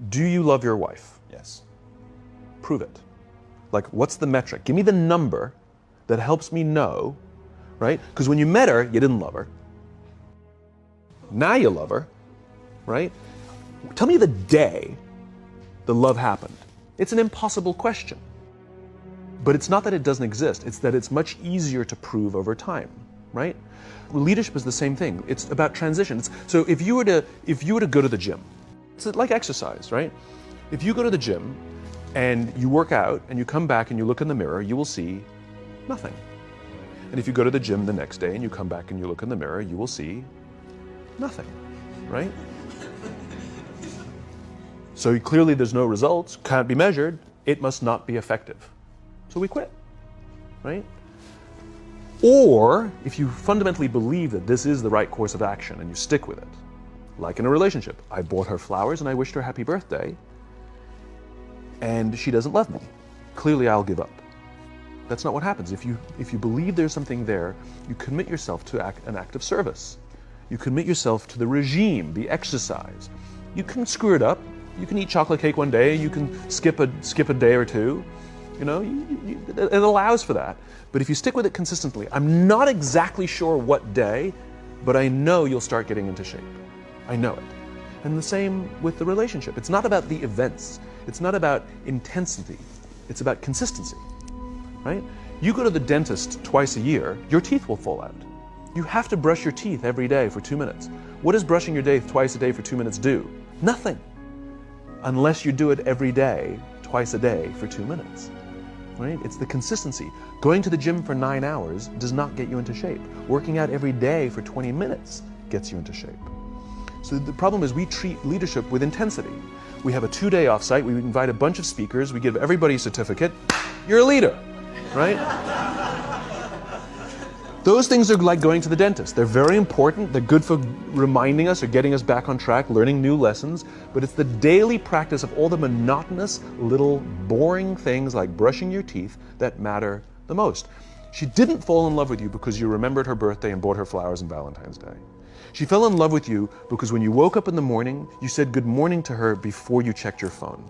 Do you love your wife? Yes. Prove it. Like, what's the metric? Give me the number that helps me know, right? Because when you met her, you didn't love her. Now you love her, right? Tell me the day the love happened. It's an impossible question. But it's not that it doesn't exist, it's that it's much easier to prove over time, right? Leadership is the same thing. It's about transitions. So if you were to go to the gym, it's like exercise, right? If you go to the gym and you work out and you come back and you look in the mirror, you will see nothing. And if you go to the gym the next day and you come back and you look in the mirror, you will see nothing, right? So clearly there's no results, can't be measured, it must not be effective. So we quit, right? Or if you fundamentally believe that this is the right course of action and you stick with it, like in a relationship, I bought her flowers and I wished her happy birthday, and she doesn't love me. Clearly I'll give up. That's not what happens. If you believe there's something there, you commit yourself to an act of service. You commit yourself to the regime, the exercise. You can screw it up. You can eat chocolate cake one day. You can skip a day or two. You know, it allows for that. But if you stick with it consistently, I'm not exactly sure what day, but I know you'll start getting into shape. I know it. And the same with the relationship. It's not about the events. It's not about intensity. It's about consistency, right? You go to the dentist twice a year, your teeth will fall out. You have to brush your teeth every day for 2 minutes. What does brushing your teeth twice a day for 2 minutes do? Nothing. Unless you do it every day, twice a day for 2 minutes. Right? It's the consistency. Going to the gym for 9 hours does not get you into shape. Working out every day for 20 minutes gets you into shape. So the problem is we treat leadership with intensity. We have a 2-day offsite, we invite a bunch of speakers, we give everybody a certificate. You're a leader, right? Those things are like going to the dentist. They're very important. They're good for reminding us or getting us back on track, learning new lessons. But it's the daily practice of all the monotonous, little, boring things like brushing your teeth that matter the most. She didn't fall in love with you because you remembered her birthday and bought her flowers on Valentine's Day. She fell in love with you because when you woke up in the morning, you said good morning to her before you checked your phone.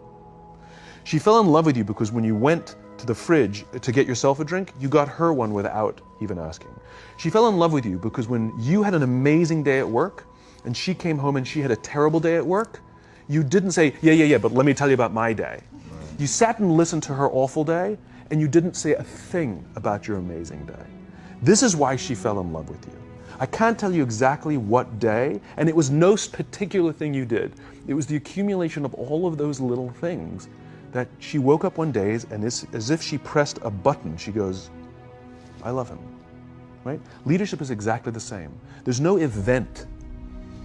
She fell in love with you because when you went to the fridge to get yourself a drink, you got her one without even asking. She fell in love with you because when you had an amazing day at work and she came home and she had a terrible day at work, you didn't say, yeah, but let me tell you about my day. You sat and listened to her awful day and you didn't say a thing about your amazing day. This is why she fell in love with you. I can't tell you exactly what day, and it was no particular thing you did. It was the accumulation of all of those little things that she woke up one day and as if she pressed a button, she goes, I love him, right? Leadership is exactly the same. There's no event.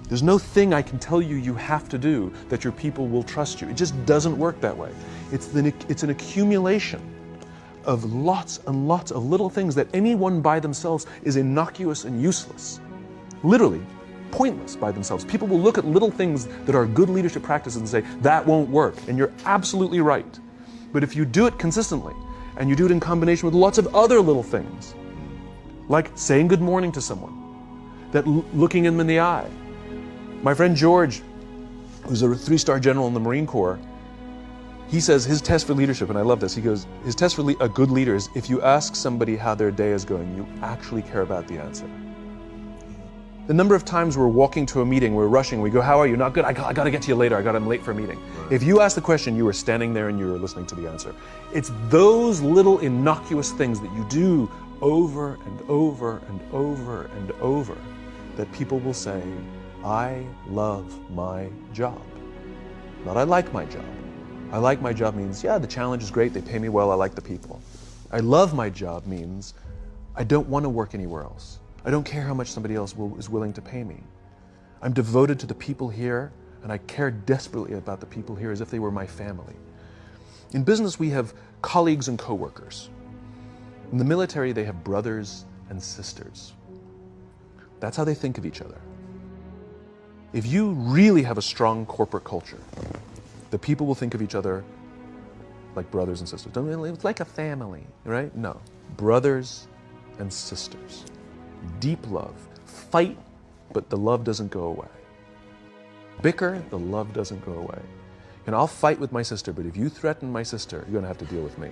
There's no thing I can tell you you have to do that your people will trust you. It just doesn't work that way. It's an accumulation of lots and lots of little things that anyone by themselves is innocuous and useless. Literally, pointless by themselves. People will look at little things that are good leadership practices and say, that won't work. And you're absolutely right. But if you do it consistently, and you do it in combination with lots of other little things, like saying good morning to someone, that looking them in the eye. My friend George, who's a 3-star general in the Marine Corps, he says his test for leadership, and I love this, he goes, his test for a good leader is if you ask somebody how their day is going, you actually care about the answer. The number of times we're walking to a meeting, we're rushing, we go, how are you? Not good, I got to get to you later, I'm late for a meeting. Right. If you ask the question, you were standing there and you were listening to the answer. It's those little innocuous things that you do over and over and over and over that people will say, I love my job. Not I like my job. I like my job means, yeah, the challenge is great, they pay me well, I like the people. I love my job means, I don't want to work anywhere else. I don't care how much somebody else is willing to pay me. I'm devoted to the people here, and I care desperately about the people here as if they were my family. In business, we have colleagues and coworkers. In the military, they have brothers and sisters. That's how they think of each other. If you really have a strong corporate culture, the people will think of each other like brothers and sisters. It's like a family, right? No, brothers and sisters. Deep love. Fight, but the love doesn't go away. Bicker, the love doesn't go away. And I'll fight with my sister, but if you threaten my sister, you're going to have to deal with me.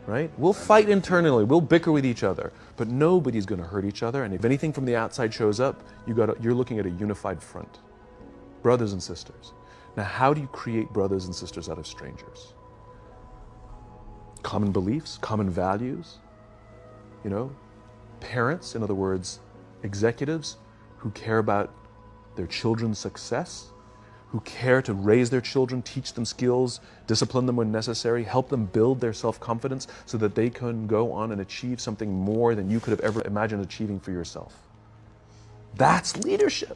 Right? We'll fight internally, we'll bicker with each other, but nobody's going to hurt each other. And if anything from the outside shows up, you're looking at a unified front. Brothers and sisters. Now, how do you create brothers and sisters out of strangers? Common beliefs, common values, parents, in other words, executives who care about their children's success, who care to raise their children, teach them skills, discipline them when necessary, help them build their self-confidence so that they can go on and achieve something more than you could have ever imagined achieving for yourself. That's leadership.